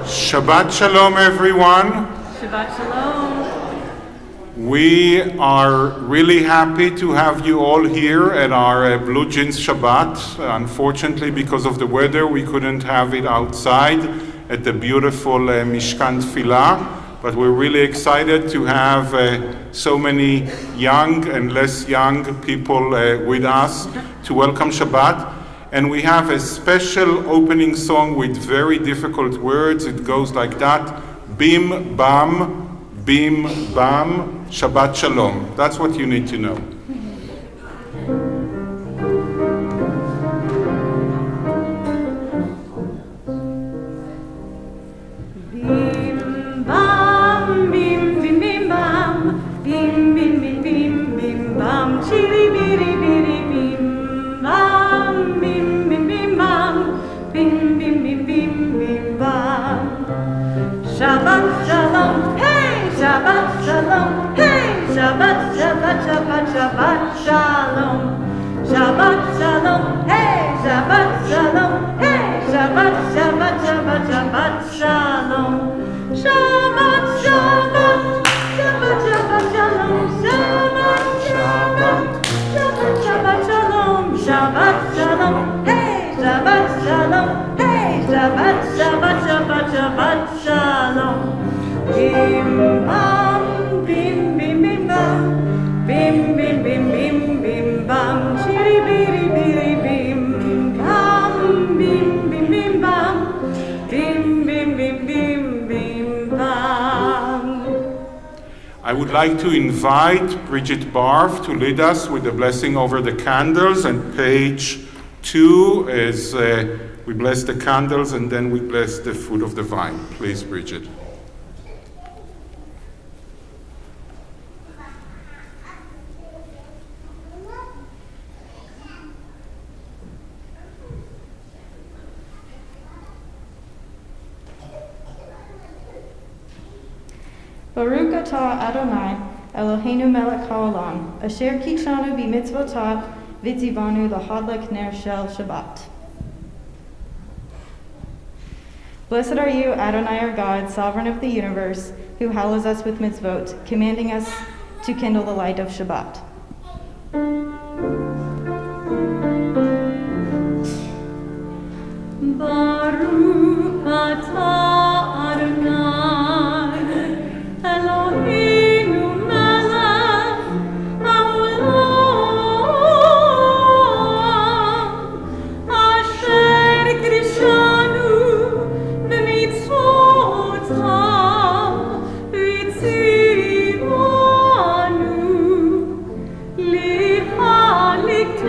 Shabbat Shalom, everyone. Shabbat Shalom. We are really happy to have you all here at our Blue Jeans Shabbat. Unfortunately, because of the weather, we couldn't have it outside at the beautiful Mishkan Tfilah. But we're really excited to have so many young and less young people with us to welcome Shabbat. And we have a special opening song with very difficult words. It goes like that: Bim Bam, Bim Bam, Shabbat Shalom. That's what you need to know. Bim bam, bim bim bim bam, bim bim bim bim bim bam, chiri biri biri bim bam, bim bim bim bam, bim bim bim bim bim bam. Shabbat Shalom, hey, Shabbat Shalom, hey, Shabbat, Shabbat, Shabbat, Shabbat Shalom. Shabbat Shalom, hey, Shabbat Shalom, hey, Shabbat, Shabbat, Shabbat, Shabbat Shalom. Shabbat, Shabbat, Shabbat, Shabbat Shalom. Shabbat, Shabbat, Shabbat, Shabbat Shalom. Shabbat Shalom, hey, Shabbat Shalom, hey, Shabbat, Shabbat, Shabbat, Shabbat Shalom. Bim bam, bim bim bim bam, bim bim bim bim bim bam, chiri biri biri bim bam, bim bim bim bam, bim bim bim bim bim bam. I would like to invite Bridget Barf to lead us with the blessing over the candles, and page 2 is we bless the candles and then we bless the fruit of the vine. Please, Bridget. Baruch atah Adonai, Eloheinu melech haolam, asher kitshanu b'mitzvotav v'tzivanu lahadlek ner shel Shabbat. Blessed are you, Adonai our God, sovereign of the universe, who hallows us with mitzvot, commanding us to kindle the light of Shabbat. Baruch atah Adonai, Eloheinu melech haolam, asher kidshanu b'mitzvotav v'tzivanu lihalikner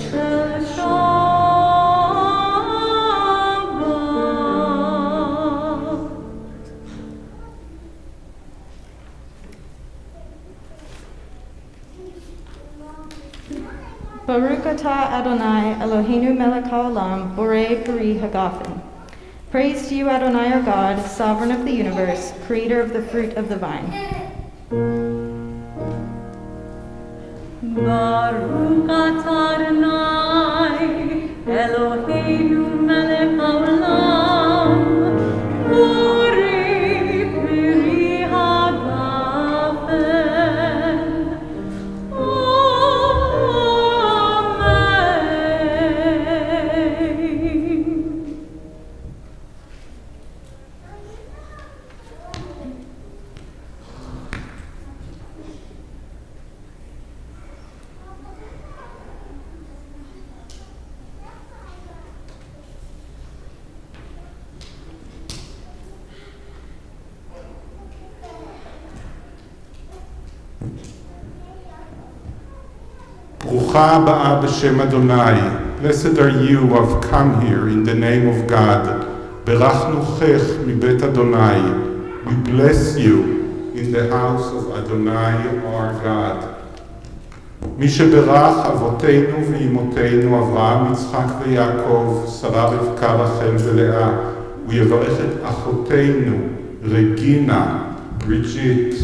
shel Shabbat. Baruch atah Adonai, Eloheinu melech haolam, borei peri hagafen. Praise to you, Adonai our God, sovereign of the universe, creator of the fruit of the vine. Baruch atah Adonai, Eloheinu melech haolam, borei peri hagafen. Amen. Brucha הבאה בשם Adonai. Blessed are you who have come here in the name of God. Berachnuchech מבית Adonai. We bless you in the house of Adonai our God. מי שברך אבותינו ואימותינו אברהם, יצחק ויעקב, שרה רבקה, רחל ולאה, הוא יברך את אחותינו רגינה, בריג'יט,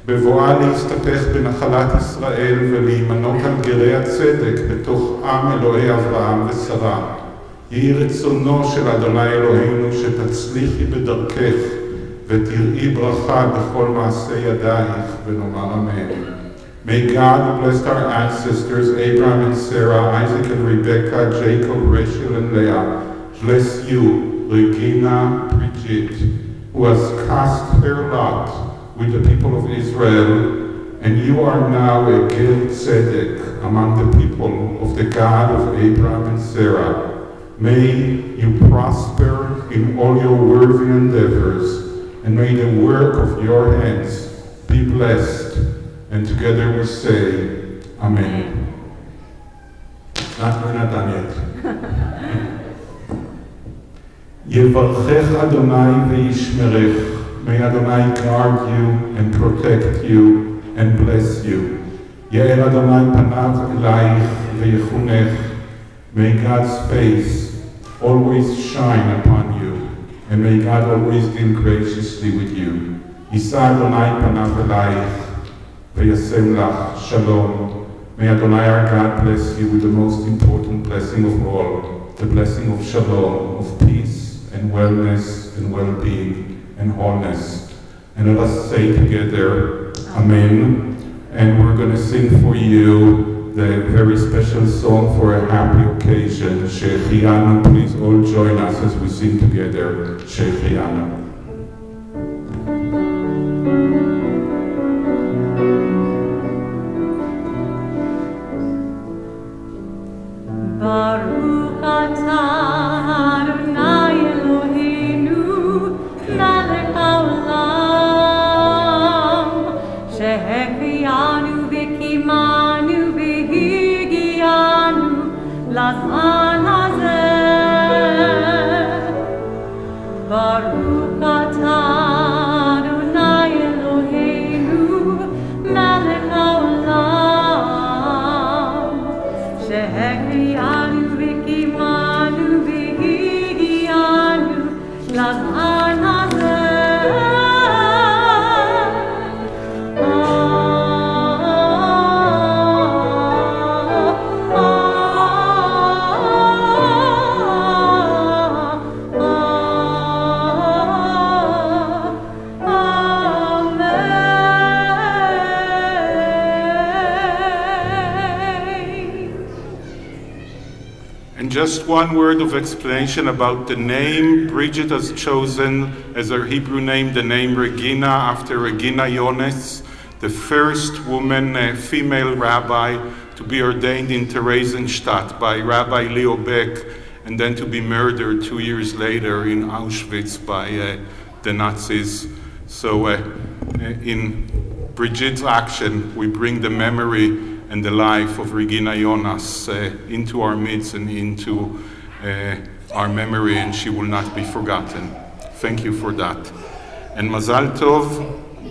בבואה להסתפך בנחלת ישראל ולהימנות על גרי הצדק בתוך עם אלוהי אברהם ושרה. יהי רצונו של אדוני אלוהינו שתצליחי בדרכך ותראי ברכה בכל מעשה ידייך, ונאמר אמן. May God who blessed our ancestors Abraham and Sarah, Isaac and Rebekah, Jacob, Rachel and Leah, bless you, Regina Brigitte, who has cast her lot with the people of Israel, and you are now a Ger Tzedek among the people of the God of Abraham and Sarah. May you prosper in all your worthy endeavors, and may the work of your hands be blessed. And together we say, Amen. We're not done yet. יברכך אדוני וישמרך. May Adonai guard you and protect you and bless you. יאר אדוני פניו אלייך ויחונך. May God's face always shine upon you, and may God always deal graciously with you. יישא אדוני פניו אלייך וישם לך shalom. May Adonai our God bless you with the most important blessing of all, the blessing of shalom, of peace and wellness and well-being and wholeness. And let us say together, Amen. And we're going to sing for you the very special song for a happy occasion, Shechianu. Please all join us as we sing together, Shechianu. Baruch atah Adonai Eloheinu melech haolam שהחיינו וקיימנו והגיענו לזמן הזה. ברוך אתה אדוני אלוהינו מלך העולם שהחיינו וקיימנו והגיענו לזמן הזה. Just one word of explanation about the name. Bridget has chosen as her Hebrew name the name Regina after Regina Yones, the first woman, female rabbi to be ordained in Theresienstadt by Rabbi Leo Beck, and then to be murdered 2 years later in Auschwitz by the Nazis. So in Bridget's action, we bring the memory and the life of Regina Jonas into our midst and into our memory, and she will not be forgotten. Thank you for that. And Mazal Tov,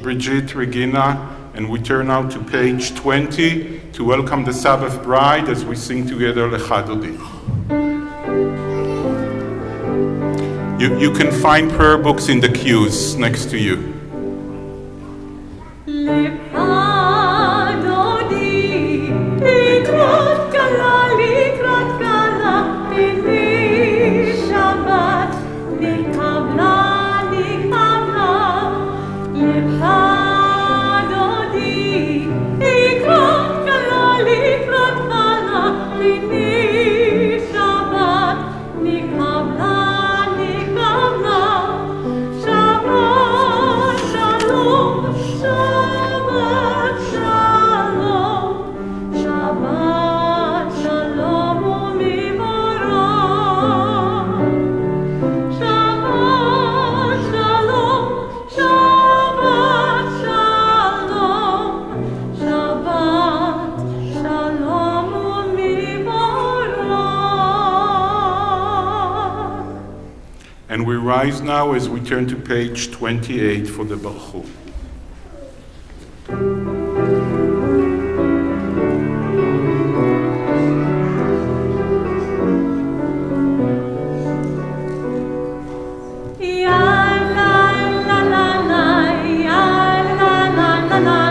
Brigitte, Regina, and we turn now to page 20 to welcome the Sabbath bride as we sing together Lecha Dodi. You can find prayer books in the queues next to you. And we rise now as we turn to page 28 for the Berlow. La la la la la la la la la.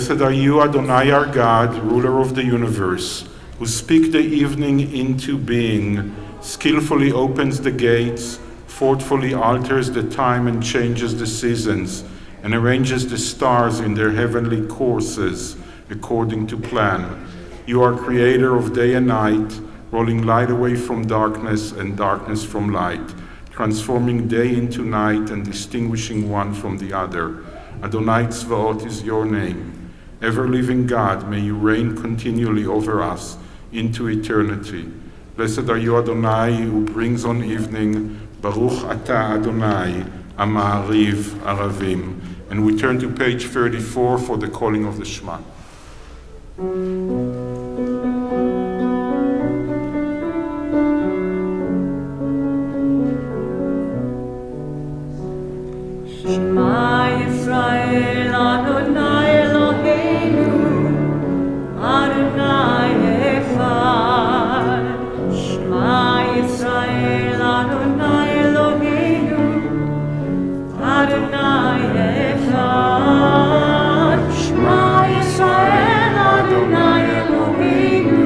Blessed are you, Adonai our God, ruler of the universe, who speak the evening into being, skillfully opens the gates, thoughtfully alters the time and changes the seasons, and arranges the stars in their heavenly courses according to plan. You are creator of day and night, rolling light away from darkness and darkness from light, transforming day into night and distinguishing one from the other. Adonai Tzvaot is your name. Ever-living God, may you reign continually over us into eternity. Blessed are you, Adonai, who brings on evening, Baruch Ata Adonai, Ama'ariv Aravim. And we turn to page 34 for the calling of the Shema. Shema Yisrael, Adonai Eloheinu, Adonai Echad. Shema Yisrael, Adonai Eloheinu, Adonai Echad. Shema Yisrael, Adonai Eloheinu,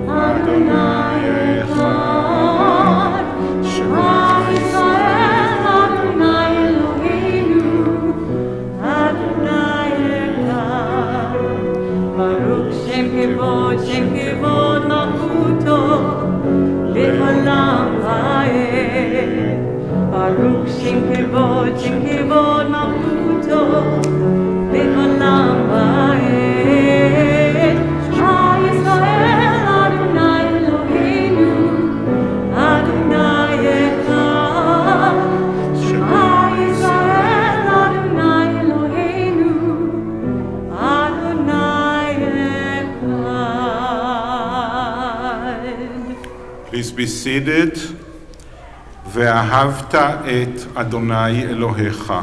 Adonai Echad. Shema Yisrael, Adonai Eloheinu, Adonai Echad. Baruch Shem Kevod Malchuto, Le'olam Va'ed. Baruch Shem Kevod Malchuto, Le'olam Va'ed. Shema Yisrael, Adonai Eloheinu, Adonai Echad. Shema Yisrael, Adonai Eloheinu, Adonai Echad. Please be seated. ואהבת את אדוני אלוהיך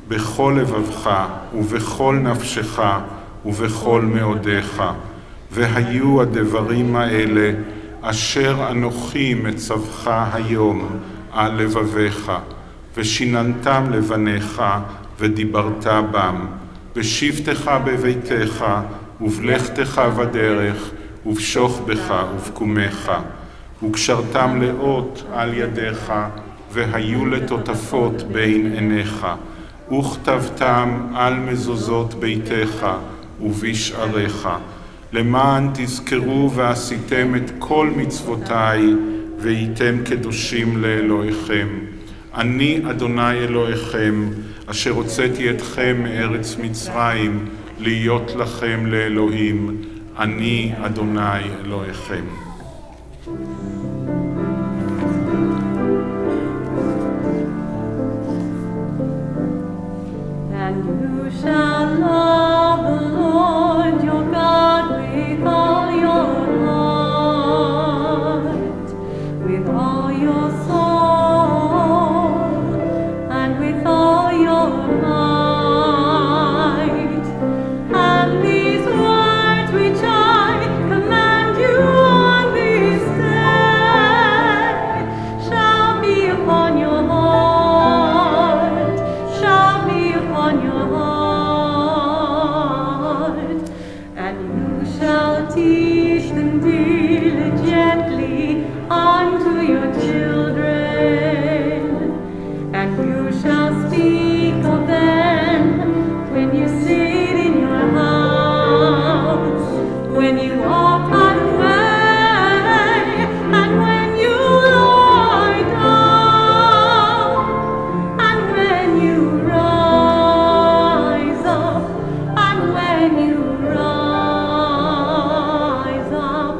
בכל לבבך ובכל נפשך ובכל מאודיך. והיו הדברים האלה אשר אנוכי מצווך היום על לבביך, ושיננתם לבניך ודיברת בם, בשבתך בביתך ובלכתך בדרך ובשוכבך ובקומך. וקשרתם לאות על ידיך, והיו לטוטפות בין עיניך, וכתבתם על מזוזות ביתך ובשעריך, למען תזכרו ועשיתם את כל מצוותיי, והייתם קדושים לאלוהיכם. אני אדוני אלוהיכם, אשר הוצאתי אתכם מארץ מצרים, להיות לכם לאלוהים. אני אדוני אלוהיכם. And you shall love the Lord your God with all your heart, with all your soul, and with all your might. And these words which I command you on this day shall be upon your heart, shall be upon your heart, and you shall teach them diligently unto your children, and you shall speak of them when you sit in your house, when you walk by the way, and when you lie down, and when you rise up, and when you rise up,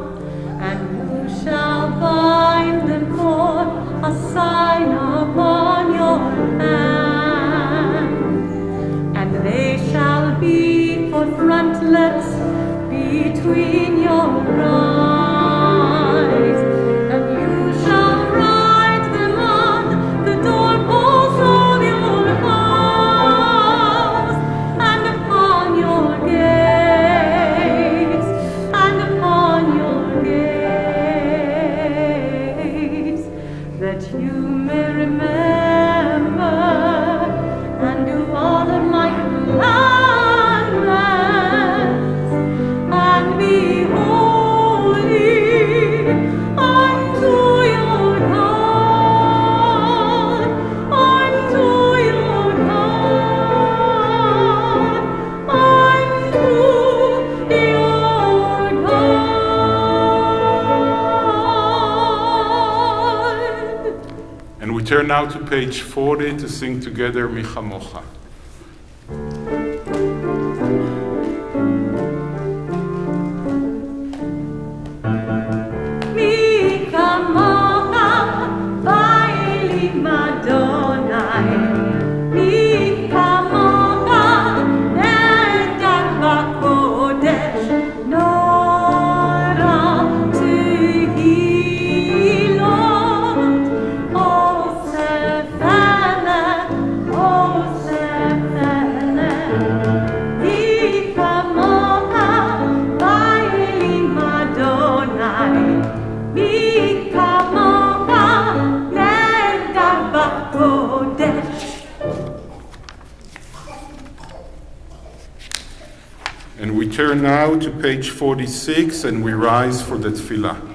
and you shall bind them for a sign upon your hand, and they shall be for frontlets between your eyes, and you shall write them on the doorposts of your house, and upon your gates, and upon your gates, that you may remember and do all of my commandments, turn now to page 40 to sing together Mi Chamocha. And we turn now to page 46 and we rise for the tefillah.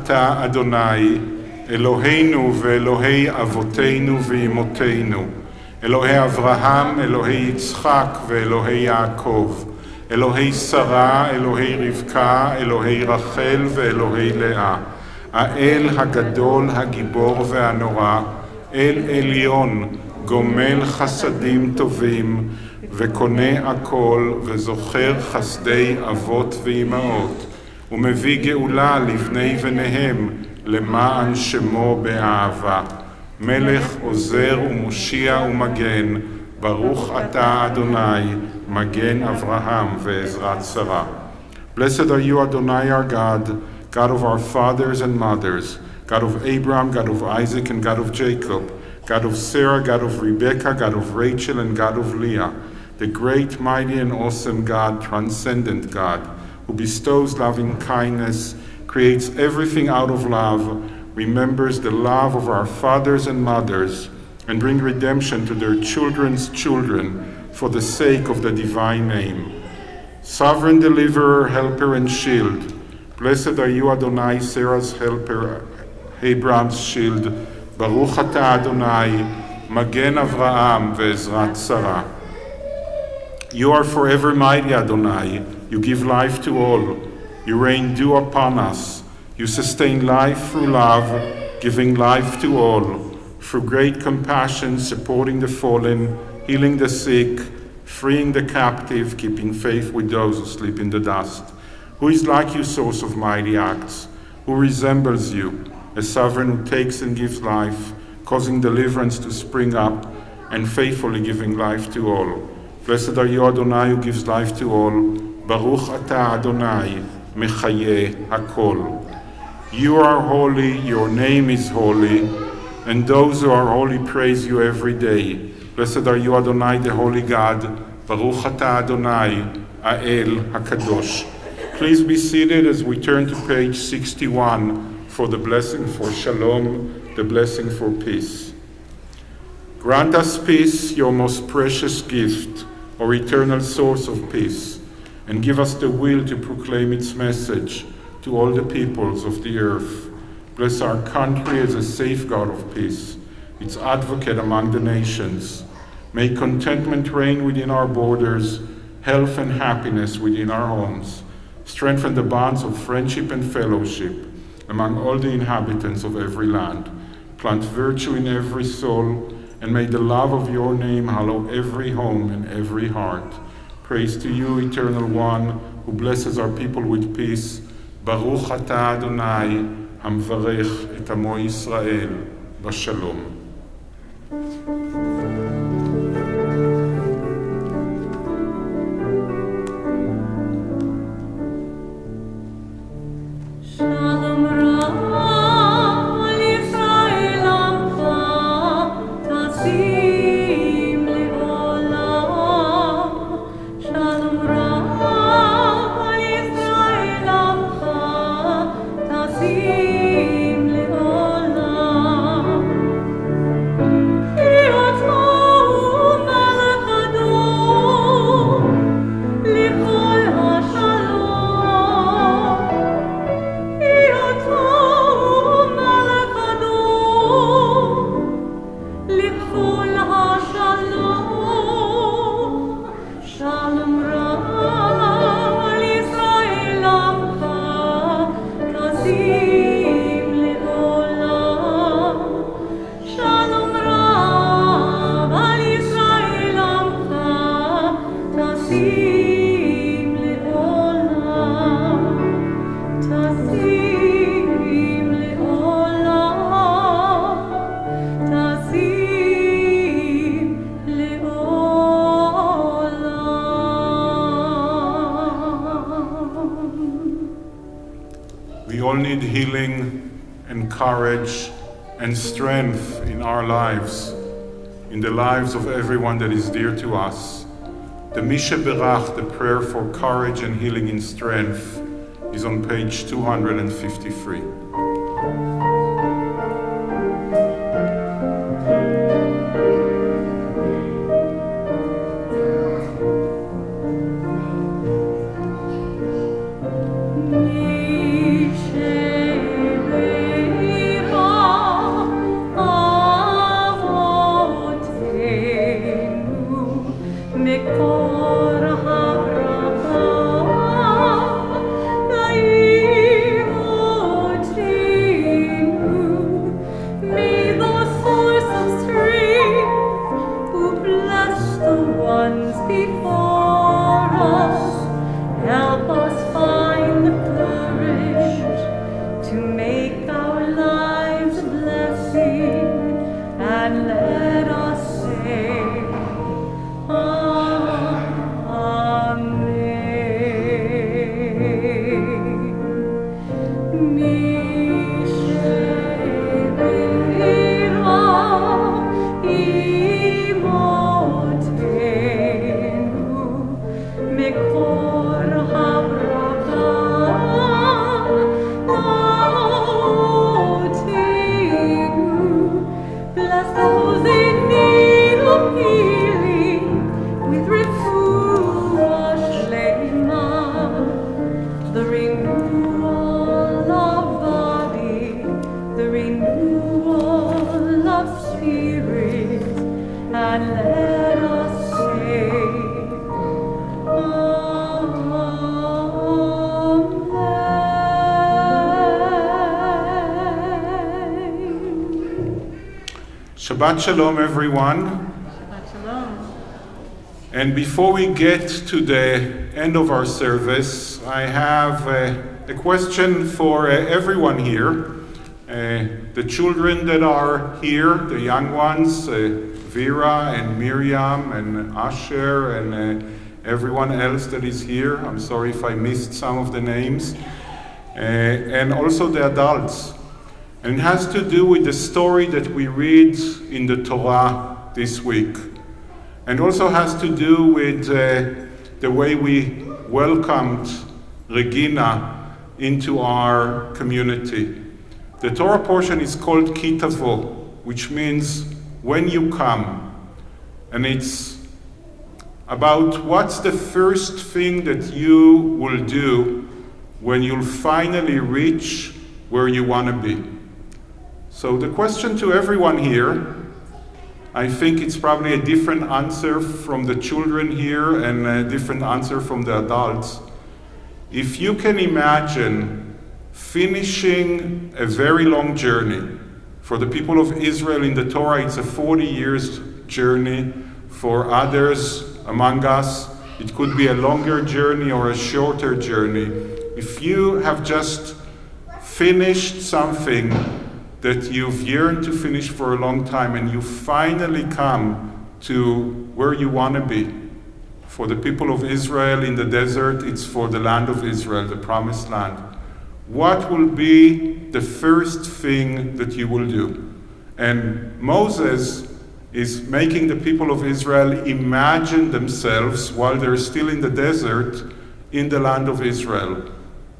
אתה אדוני, אלוהינו ואלוהי אבותינו ואמותינו, אלוהי אברהם, אלוהי יצחק ואלוהי יעקב, אלוהי שרה, אלוהי רבקה, אלוהי רחל ואלוהי לאה, האל הגדול, הגיבור והנורא, אל עליון, גומל חסדים טובים, וקונה הכל וזוכר חסדי אבות ואימהות, ומביא גאולה לבני בניהם למען שמו באהבה. מלך עוזר ומושיע ומגן, ברוך אתה אדוני, מגן אברהם ועזרת שרה. Blessed are you, Adonai, our God, God of our fathers and mothers, God of Abraham, God of Isaac, and God of Jacob, God of Sarah, God of Rebekah, God of Rachel, and God of Leah, the great, mighty, and awesome God, transcendent God, who bestows loving kindness, creates everything out of love, remembers the love of our fathers and mothers, and bring redemption to their children's children for the sake of the divine name. Sovereign deliverer, helper, and shield, blessed are you, Adonai, Sarah's helper, Abraham's shield, Baruch atah Adonai, Magen Avraham ve'ezrat Sarah. You are forever mighty, Adonai. You give life to all. You rain dew upon us. You sustain life through love, giving life to all. Through great compassion, supporting the fallen, healing the sick, freeing the captive, keeping faith with those who sleep in the dust. Who is like you, source of mighty acts? Who resembles you, a sovereign who takes and gives life, causing deliverance to spring up, and faithfully giving life to all? Blessed are you, Adonai, who gives life to all. Baruch atah Adonai, mechaye hakol. You are holy, your name is holy, and those who are holy praise you every day. Blessed are you, Adonai, the holy God. Baruch atah Adonai, Ha'el HaKadosh. Please be seated as we turn to page 61 for the blessing for shalom, the blessing for peace. Grant us peace, your most precious gift, our eternal source of peace, and give us the will to proclaim its message to all the peoples of the earth. Bless our country as a safeguard of peace, its advocate among the nations. May contentment reign within our borders, health and happiness within our homes. Strengthen the bonds of friendship and fellowship. among all the inhabitants of every land. Plant virtue in every soul, and may the love of your name hallow every home and every heart. Praise to you, Eternal One, who blesses our people with peace. Baruch atah Adonai, hamvarech et amo Yisrael, bashalom. Shalom Ra al Yisrael amcha tasim le'olam. Shalom Ra al Yisrael amcha tasim le'olam. Yotmo melech adon lichol hashalom. Shalom Ra al Yisrael amcha tasim le'olam. Shalom Ra al Yisrael amcha tasim le'olam. Tasim le'olam, tasim le'olam. We all need healing and courage and strength in our lives, in the lives of everyone that is dear to us. The Misha Berach, the prayer for courage and healing and strength, is on page 253. Shabbat Shalom, everyone. Shabbat Shalom. And before we get to the end of our service, I have a question for everyone here. The children that are here, the young ones, Vera and Miriam and Asher and everyone else that is here. I'm sorry if I missed some of the names. And also the adults. And it has to do with the story that we read in the Torah this week. And also has to do with the way we welcomed Regina into our community. The Torah portion is called Ki Tavo, which means when you come. And it's about what's the first thing that you will do when you'll finally reach where you want to be. So the question to everyone here, I think it's probably a different answer from the children here and a different answer from the adults. If you can imagine finishing a very long journey. For the people of Israel in the Torah, it's a 40 years journey. For others among us, it could be a longer journey or a shorter journey. If you have just finished something that you've yearned to finish for a long time and you finally come to where you want to be. For the people of Israel in the desert, it's for the land of Israel, the promised land. What will be the first thing that you will do? And Moses is making the people of Israel imagine themselves while they're still in the desert in the land of Israel.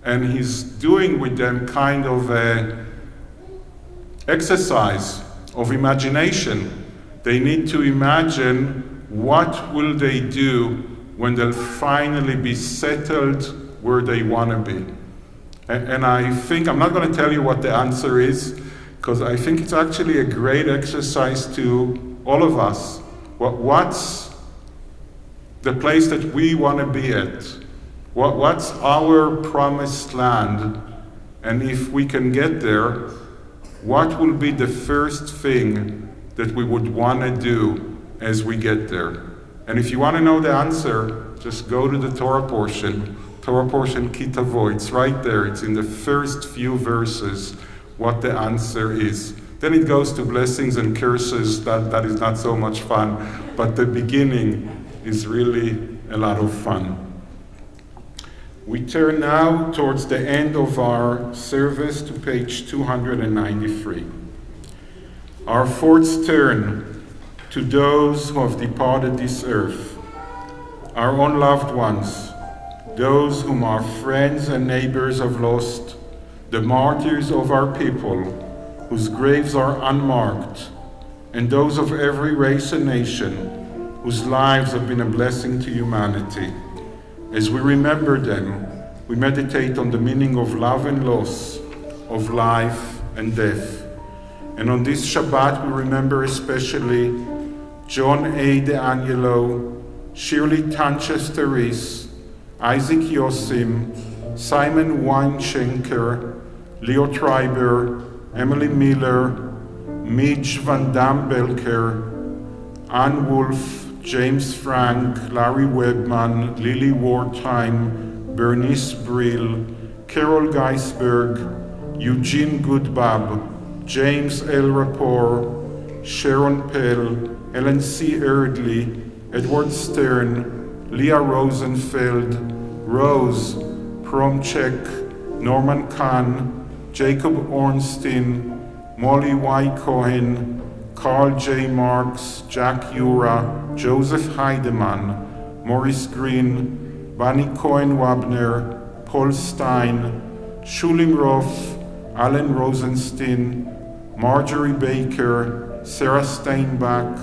And he's doing with them kind of a exercise of imagination. They need to imagine what will they do when they'll finally be settled where they want to be. And I think, I'm not going to tell you what the answer is, because I think it's actually a great exercise to all of us. What's the place that we want to be at? What's our promised land? And if we can get there, what will be the first thing that we would want to do as we get there? And if you want to know the answer, just go to the Torah portion Kitavo. It's right there. It's in the first few verses what the answer is. Then it goes to blessings and curses. That is not so much fun, but the beginning is really a lot of fun. We turn now towards the end of our service to page 293. Our thoughts turn to those who have departed this earth, our own loved ones, those whom our friends and neighbors have lost, the martyrs of our people, whose graves are unmarked, and those of every race and nation, whose lives have been a blessing to humanity. As we remember them, we meditate on the meaning of love and loss, of life and death. And on this Shabbat, we remember especially John A. DeAngelo, Shirley Tanchester-Rees, Isaac Yosim, Simon Weinschenker, Leo Treiber, Emily Miller, Midge Van Dam Belker, Ann Wolf, James Frank, Larry Webman, Lily Wartime, Bernice Brill, Carol Geisberg, Eugene Goodbab, James L. Rapport, Sharon Pell, Ellen C. Erdley, Edward Stern, Leah Rosenfeld, Rose Promchek, Norman Kahn, Jacob Ornstein, Molly Y. Cohen, Carl J. Marks, Jack Ura, Joseph Heidemann, Maurice Green, Bunny Cohen-Wabner, Paul Stein, Shulim Roth, Alan Rosenstein, Marjorie Baker, Sarah Steinbach,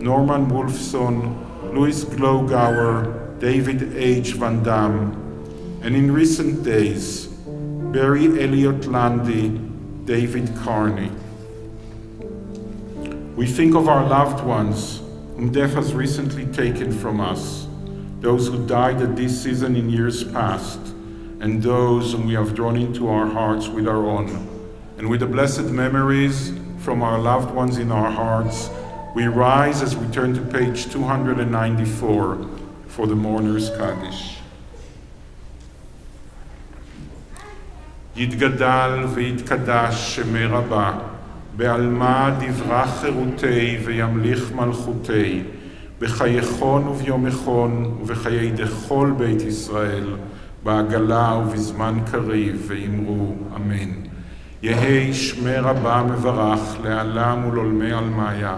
Norman Wolfson, Louis Glogauer, David H. Van Dam, and in recent days, Barry Elliott Landy, David Carney. We think of our loved ones whom death has recently taken from us, those who died at this season in years past, and those whom we have drawn into our hearts with our own. And with the blessed memories from our loved ones in our hearts, we rise as we turn to page 294 for the Mourner's Kaddish. יתגדל ויתקדש שמי רבה, בעלמא דברה חירותי וימליך מלכותי, בחייכון וביומכון ובחיי דכל בית ישראל, בעגלה ובזמן קריב, ואמרו אמן. יהי שמי רבה מברך לעלם ולעולמי עלמיה,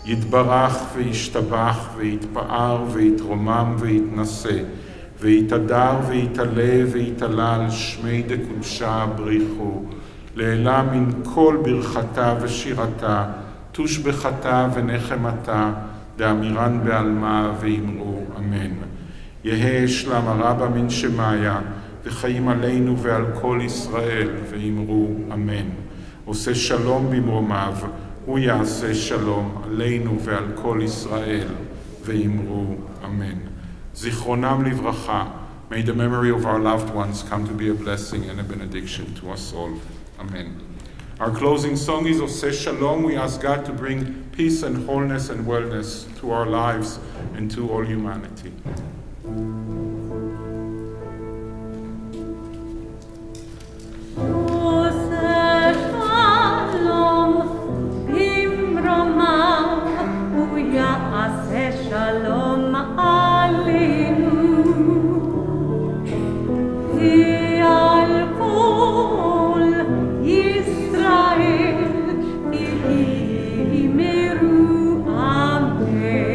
יתברך וישתבח ויתפאר ויתרומם ויתנשא, ויתהדר ויתעלה ויתעלל שמי דקודשה בריחו, לעילה מן כל ברכתה ושירתה, תושבחתה ונחמתה, דאמירן בעלמה ואמרו אמן. יהא שלמה רבה מן שמיה, וחיים עלינו ועל כל ישראל, ואמרו אמן. עושה שלום במרומיו, הוא יעשה שלום עלינו ועל כל ישראל, ואמרו אמן. זיכרונם לברכה, May the memory of our loved ones come to be a blessing and a benediction to us all. Amen. Our closing song is Oseh Shalom. We ask God to bring peace and wholeness and wellness to our lives and to all humanity. Shalom Aleinu, Al Kol Yisrael, Yimeru Amen.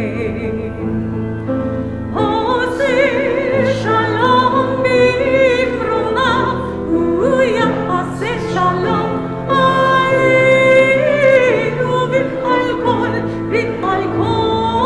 Oseh Shalom Bimroma, Yaseh Shalom Aleinu, Al Kol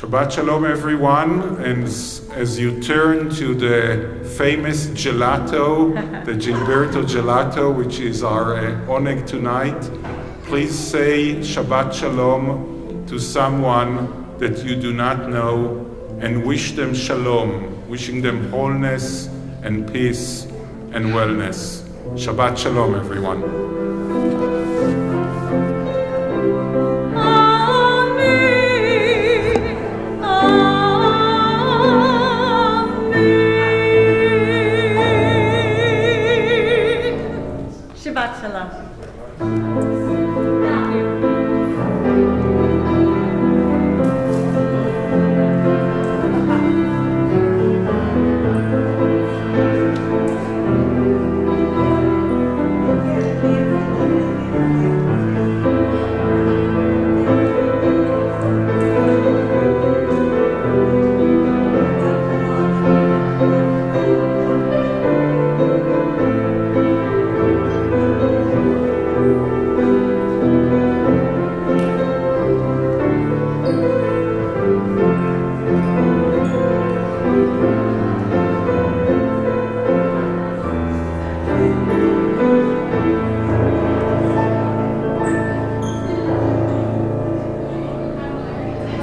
Shabbat Shalom, everyone. And as you turn to the famous gelato, the Gilberto gelato, which is our oneg tonight, please say Shabbat Shalom to someone that you do not know and wish them Shalom, wishing them wholeness and peace and wellness. Shabbat Shalom, everyone.